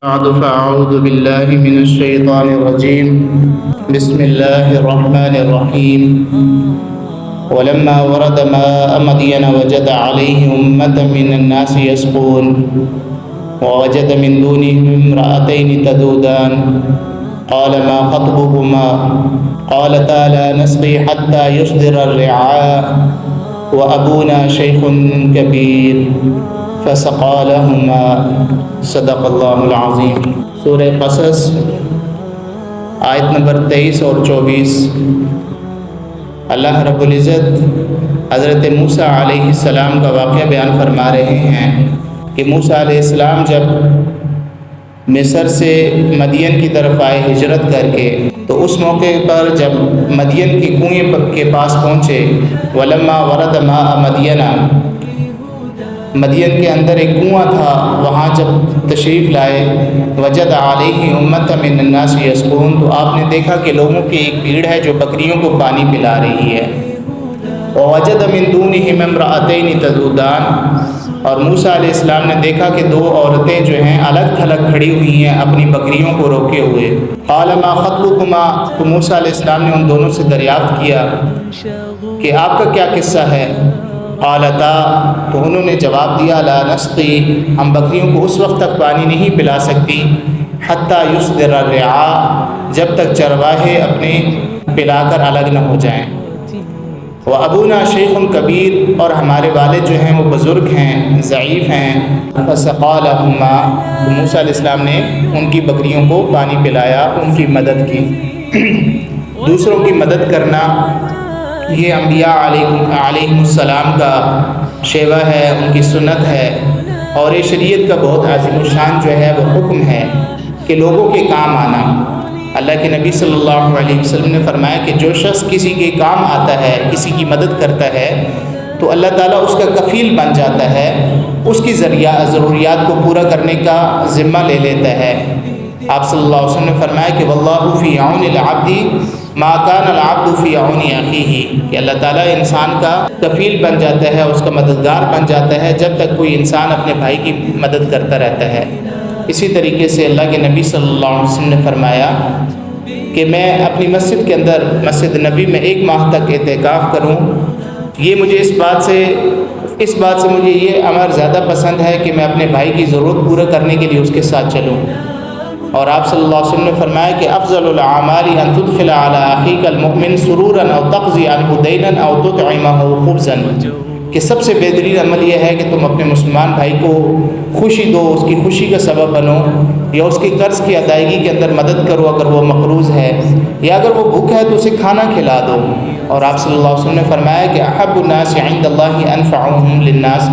بعد فأعوذ بالله من الشيطان الرجيم. بسم الله الرحمن الرحيم. ولما ورد ماء مدين وجد عليه أمة من الناس يسقون ووجد من دونهم امرأتين تذودان قال ما خطبكما قالتا لا نسقي حتى يصدر الرعاء وأبونا شيخ كبير فسقى لهما صدق اللہ العظیم. سورہ قصص آیت نمبر 23 اور 24. اللہ رب العزت حضرت موسیٰ علیہ السلام کا واقعہ بیان فرما رہے ہیں کہ موسیٰ علیہ السلام جب مصر سے مدین کی طرف آئے ہجرت کر کے، تو اس موقع پر جب مدین کے کنویں کے پاس پہنچے، ولما ورد ماء مدینہ، مدین کے اندر ایک کنواں تھا، وہاں جب تشریف لائے، وجد علیہ امۃ من الناس یسقون، تو آپ نے دیکھا کہ لوگوں کی ایک بھیڑ ہے جو بکریوں کو پانی پلا رہی ہے. ووجد من دونہم امرأتین تذودان، اور موسیٰ علیہ السلام نے دیکھا کہ دو عورتیں جو ہیں الگ تھلگ کھڑی ہوئی ہیں اپنی بکریوں کو روکے ہوئے. قال ما خطبکما، تو موسیٰ علیہ السلام نے ان دونوں سے دریافت کیا کہ آپ کا کیا قصہ ہے. قالتا، تو انہوں نے جواب دیا، لا نسقی، ہم بکریوں کو اس وقت تک پانی نہیں پلا سکتی، حتی یصدر الرعاء، جب تک چرواہے اپنے پلا کر الگ نہ ہو جائیں. وابونا شیخ کبیر، اور ہمارے والد جو ہیں وہ بزرگ ہیں، ضعیف ہیں. فسقى لهما، تو موسیٰ علیہ السلام نے ان کی بکریوں کو پانی پلایا، ان کی مدد کی. دوسروں کی مدد کرنا یہ انبیاء علیہم السلام کا شیوہ ہے، ان کی سنت ہے، اور یہ شریعت کا بہت عظیم الشان جو ہے وہ حکم ہے کہ لوگوں کے کام آنا. اللہ کے نبی صلی اللہ علیہ وسلم نے فرمایا کہ جو شخص کسی کے کام آتا ہے، کسی کی مدد کرتا ہے، تو اللہ تعالیٰ اس کا کفیل بن جاتا ہے، اس کی ضروریات کو پورا کرنے کا ذمہ لے لیتا ہے. آپ صلی اللہ علیہ وسلم نے فرمایا کہ واللہ فی عون العبد ما کان العبد فی عون اخیہ، کہ اللہ تعالیٰ انسان کا کفیل بن جاتا ہے، اس کا مددگار بن جاتا ہے جب تک کوئی انسان اپنے بھائی کی مدد کرتا رہتا ہے. اسی طریقے سے اللہ کے نبی صلی اللہ علیہ وسلم نے فرمایا کہ میں اپنی مسجد کے اندر، مسجد نبی میں 1 ماہ تک اعتکاف کروں. یہ مجھے اس بات سے مجھے یہ امر زیادہ پسند ہے کہ میں اپنے بھائی کی ضرورت پورا کرنے کے لیے اس کے ساتھ چلوں. اور آپ صلی اللہ علیہ وسلم نے فرمایا کہ افضل الاعمال ان تدخل علی اخیک المؤمن سرورا او تقضی عنہ دینا او تطعمہ خبزا، کہ سب سے بہترین عمل یہ ہے کہ تم اپنے مسلمان بھائی کو خوشی دو، اس کی خوشی کا سبب بنو، یا اس کے قرض کی ادائیگی کے اندر مدد کرو اگر وہ مقروض ہے، یا اگر وہ بھوکا ہے تو اسے کھانا کھلا دو. اور آپ صلی اللہ علیہ وسلم نے فرمایا کہ احب الناس عند اللہ انفعهم للناس،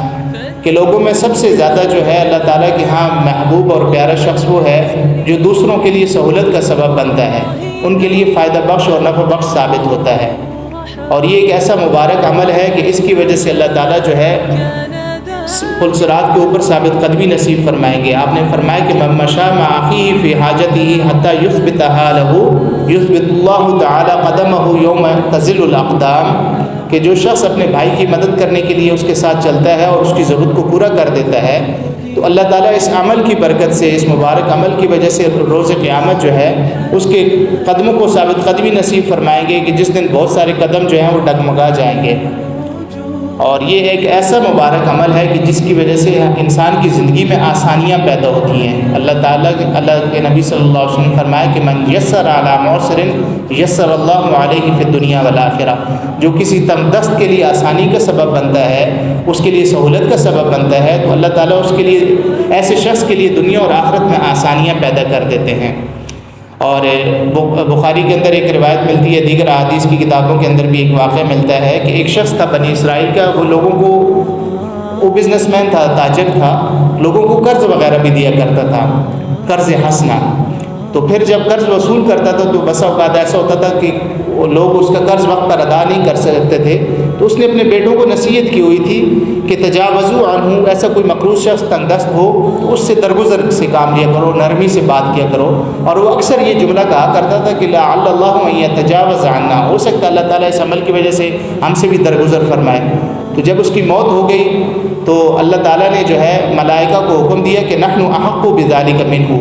کہ لوگوں میں سب سے زیادہ جو ہے اللہ تعالیٰ کے ہاں محبوب اور پیارا شخص وہ ہے جو دوسروں کے لیے سہولت کا سبب بنتا ہے، ان کے لیے فائدہ بخش اور نفع بخش ثابت ہوتا ہے. اور یہ ایک ایسا مبارک عمل ہے کہ اس کی وجہ سے اللہ تعالیٰ جو ہے پل صراط کے اوپر ثابت قدمی نصیب فرمائیں گے. آپ نے فرمایا کہ من مشى مع اخیہ فی حاجتہ حتی یثبتها له یثبت اللہ تعالی قدمہ یوم تزل الاقدام، کہ جو شخص اپنے بھائی کی مدد کرنے کے لیے اس کے ساتھ چلتا ہے اور اس کی ضرورت کو پورا کر دیتا ہے، تو اللہ تعالیٰ اس عمل کی برکت سے، اس مبارک عمل کی وجہ سے روز قیامت جو ہے اس کے قدموں کو ثابت قدمی نصیب فرمائیں گے کہ جس دن بہت سارے قدم جو ہیں وہ ڈگمگا جائیں گے. اور یہ ایک ایسا مبارک عمل ہے کہ جس کی وجہ سے انسان کی زندگی میں آسانیاں پیدا ہوتی ہیں. اللہ کے نبی صلی اللہ علیہ وسلم نے فرمایا کہ من یسر علی معسر یسر اللہ علیہ فی الدنیا والآخرہ، جو کسی تنگ دست کے لیے آسانی کا سبب بنتا ہے، اس کے لیے سہولت کا سبب بنتا ہے، تو اللہ تعالیٰ اس کے لیے، ایسے شخص کے لیے دنیا اور آخرت میں آسانیاں پیدا کر دیتے ہیں. اور بخاری کے اندر ایک روایت ملتی ہے، دیگر احادیث کی کتابوں کے اندر بھی ایک واقعہ ملتا ہے کہ ایک شخص تھا بنی اسرائیل کا، وہ لوگوں کو، وہ بزنس مین تھا، تاجر تھا، لوگوں کو قرض وغیرہ بھی دیا کرتا تھا، قرض حسنہ. تو پھر جب قرض وصول کرتا تھا تو بسا اوقات ایسا ہوتا تھا کہ وہ لوگ اس کا قرض وقت پر ادا نہیں کر سکتے تھے، تو اس نے اپنے بیٹوں کو نصیحت کی ہوئی تھی کہ تجاوزوا عنہ، ایسا کوئی مقروض شخص تنگ دست ہو تو اس سے درگزر سے کام لیا کرو، نرمی سے بات کیا کرو. اور وہ اکثر یہ جملہ کہا کرتا تھا کہ لعل اللہ ان یتجاوز عنا، ہو سکتا ہے اللہ تعالیٰ اس عمل کی وجہ سے ہم سے بھی درگزر فرمائے. تو جب اس کی موت ہو گئی تو اللہ تعالیٰ نے جو ہے ملائکہ کو حکم دیا کہ نحن احق بذلک منہ،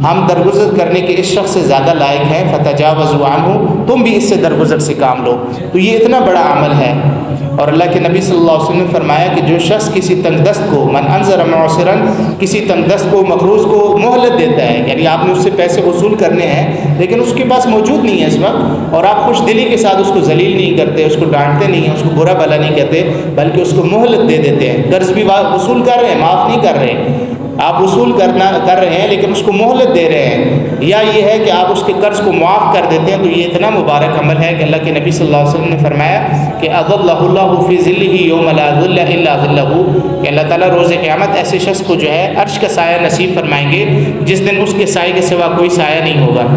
ہم درگزر کرنے کے اس شخص سے زیادہ لائق ہیں، فتجاوزوا عنہ، تم بھی اس سے درگزر سے کام لو۔ تو یہ اتنا بڑا عمل ہے، اور اللہ کے نبی صلی اللہ علیہ وسلم نے فرمایا کہ جو شخص کسی تنگ دست کو، من انظر معسرا، کسی تنگ دست کو، مقروض کو مہلت دیتا ہے، یعنی آپ نے اس سے پیسے وصول کرنے ہیں لیکن اس کے پاس موجود نہیں ہے اس وقت، اور آپ خوش دلی کے ساتھ اس کو ذلیل نہیں کرتے، اس کو ڈانٹتے نہیں ہیں، اس کو برا بھلا نہیں کہتے، بلکہ اس کو مہلت دے دیتے ہیں، قرض بھی وصول کر رہے ہیں، معاف نہیں کر رہے، آپ وصول کر رہے ہیں لیکن اس کو مہلت دے رہے ہیں، یا یہ ہے کہ آپ اس کے قرض کو معاف کر دیتے ہیں، تو یہ اتنا مبارک عمل ہے کہ اللہ کے نبی صلی اللہ علیہ وسلم نے فرمایا کہ اظلہ اللہ فی ظلہ یوم لا ظل الا ظلہ، کہ اللہ تعالیٰ روز قیامت ایسے شخص کو جو ہے عرش کا سایہ نصیب فرمائیں گے جس دن اس کے سائے کے سوا کوئی سایہ نہیں ہوگا۔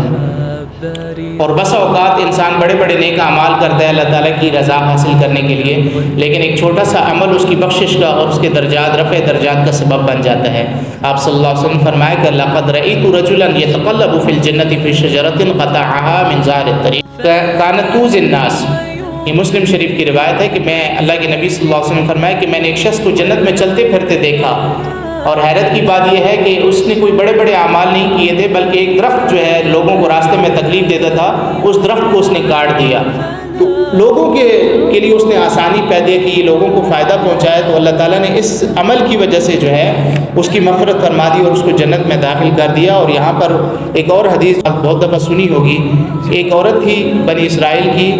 اور بسا اوقات انسان بڑے بڑے نیک اعمال کرتا ہے اللہ تعالیٰ کی رضا حاصل کرنے کے لیے، لیکن ایک چھوٹا سا عمل اس کی بخشش کا اور اس کے درجات، رفع درجات کا سبب بن جاتا ہے۔ آپ صلی اللہ علیہ وسلم فرمایا کہ لقد رأیت رجلا یتقلب فی الجنۃ فی شجرۃ قطعها من ظاہر الطریق کانت توزی الناس، یہ مسلم شریف کی روایت ہے کہ میں، اللہ کے نبی صلی اللہ علیہ وسلم فرمایا کہ میں نے ایک شخص کو جنت میں چلتے پھرتے دیکھا، اور حیرت کی بات یہ ہے کہ اس نے کوئی بڑے بڑے اعمال نہیں کیے تھے، بلکہ ایک درخت جو ہے لوگوں کو راستے میں تکلیف دیتا تھا، اس درخت کو اس نے کاٹ دیا، تو لوگوں کے لیے اس نے آسانی پیدا کی، لوگوں کو فائدہ پہنچایا، تو اللہ تعالیٰ نے اس عمل کی وجہ سے جو ہے اس کی مغفرت فرما دی اور اس کو جنت میں داخل کر دیا۔ اور یہاں پر ایک اور حدیث بہت دفعہ سنی ہوگی، ایک عورت تھی بنی اسرائیل کی،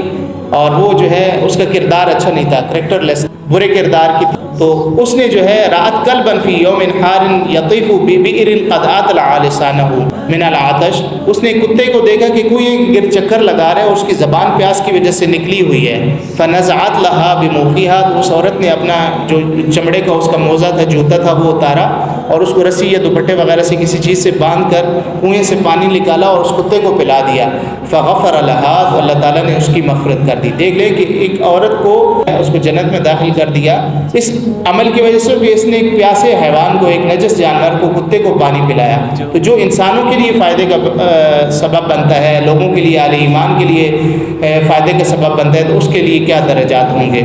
اور وہ جو ہے اس کا کردار اچھا نہیں تھا، کریکٹر لیس، برے کردار کی تھی، تو اس نے جو ہے رات کلبا فی یوم حار یطیف ببئر قد اطلع لسانہ من العطش، اس نے کتے کو دیکھا کہ کوئی گر چکر لگا رہا ہے اور اس کی زبان پیاس کی وجہ سے نکلی ہوئی ہے، فنزعت لها بموقیها، تو اس عورت نے اپنا جو چمڑے کا اس کا موزہ تھا، جوتا تھا، وہ اتارا اور اس کو رسی یا دوپٹے وغیرہ سے کسی چیز سے باندھ کر کنویں سے پانی نکالا اور اس کتے کو پلا دیا، فغفر لها، تو اللہ تعالیٰ نے اس کی مغفرت کر دی۔ دیکھ لیں کہ ایک عورت کو اس کو جنت میں داخل کر دیا اس عمل کی وجہ سے کہ اس نے ایک پیاسے حیوان کو، ایک نجس جانور کو، کتے کو پانی پلایا۔ تو جو انسانوں کے لیے فائدے کا سبب بنتا ہے، لوگوں کے لیے، اہل ایمان کے لیے فائدے کا سبب بنتا ہے، تو اس کے لیے کیا درجات ہوں گے۔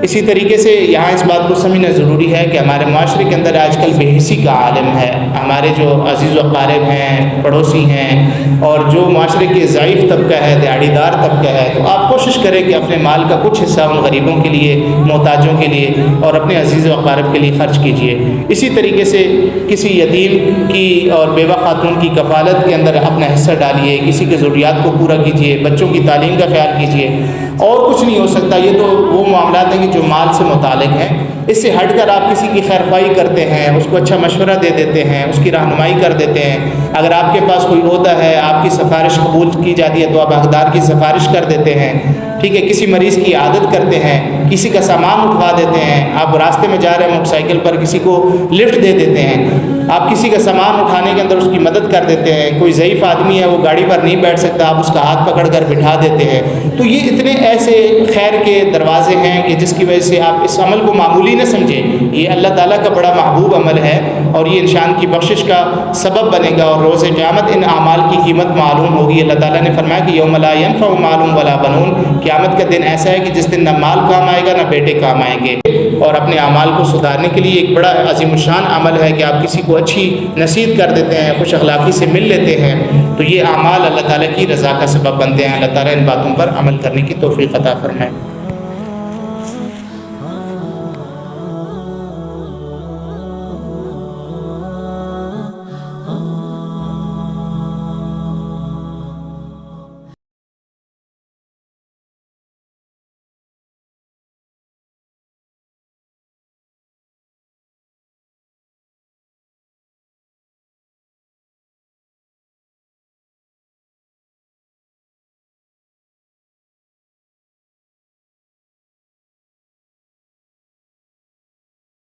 اسی طریقے سے یہاں اس بات کو سمجھنا ضروری ہے کہ ہمارے معاشرے کے اندر آج کل بے حسی کا عالم ہے، ہمارے جو عزیز و اقارب ہیں، پڑوسی ہیں، اور جو معاشرے کے ضعیف طبقہ ہے، دیہڑی دار طبقہ ہے، تو آپ کوشش کریں کہ اپنے مال کا کچھ حصہ ان غریبوں کے لیے، محتاجوں کے لیے اور اپنے عزیز و اقارب کے لیے خرچ کیجیے۔ اسی طریقے سے کسی یتیم کی اور بیوہ خاتون کی کفالت کے اندر اپنا حصہ ڈالیے، کسی کے ضروریات کو پورا کیجیے، بچوں کی تعلیم کا خیال کیجیے، اور کچھ نہیں ہو سکتا۔ یہ تو وہ معاملات ہیں کہ جو مال سے متعلق ہیں، اس سے ہٹ کر آپ کسی کی خیر خواہی کرتے ہیں، اس کو اچھا مشورہ دے دیتے ہیں، اس کی رہنمائی کر دیتے ہیں، اگر آپ کے پاس کوئی عہدہ ہے، آپ کی سفارش قبول کی جاتی ہے تو آپ حقدار کی سفارش کر دیتے ہیں، ٹھیک ہے، کسی مریض کی عادت کرتے ہیں، کسی کا سامان اٹھوا دیتے ہیں، آپ راستے میں جا رہے ہیں موٹر سائیکل پر، کسی کو لفٹ دے دیتے ہیں، آپ کسی کا سامان اٹھانے کے اندر اس کی مدد کر دیتے ہیں، کوئی ضعیف آدمی ہے وہ گاڑی پر نہیں بیٹھ سکتا، آپ اس کا ہاتھ پکڑ کر بٹھا دیتے ہیں۔ تو یہ اتنے ایسے خیر کے دروازے ہیں کہ جس کی وجہ سے آپ اس عمل کو معمولی نہ سمجھیں، یہ اللہ تعالیٰ کا بڑا محبوب عمل ہے اور یہ انسان کی بخشش کا سبب بنے گا، اور روز قیامت ان اعمال کی قیمت معلوم ہوگی۔ اللہ تعالیٰ نے فرمایا کہ یوم لا ینفع مال ولا بنون، قیامت کا دن ایسا ہے کہ جس دن نہ مال کام آئے گا نہ بیٹے کام آئیں گے۔ اور اپنے اعمال کو سدھارنے کے لیے ایک بڑا عظیم الشان عمل ہے کہ آپ کسی کو اچھی نصیحت کر دیتے ہیں، خوش اخلاقی سے مل لیتے ہیں، تو یہ اعمال اللہ تعالیٰ کی رضا کا سبب بنتے ہیں۔ اللہ تعالیٰ ان باتوں پر عمل کرنے کی توفیق عطا فرمائے۔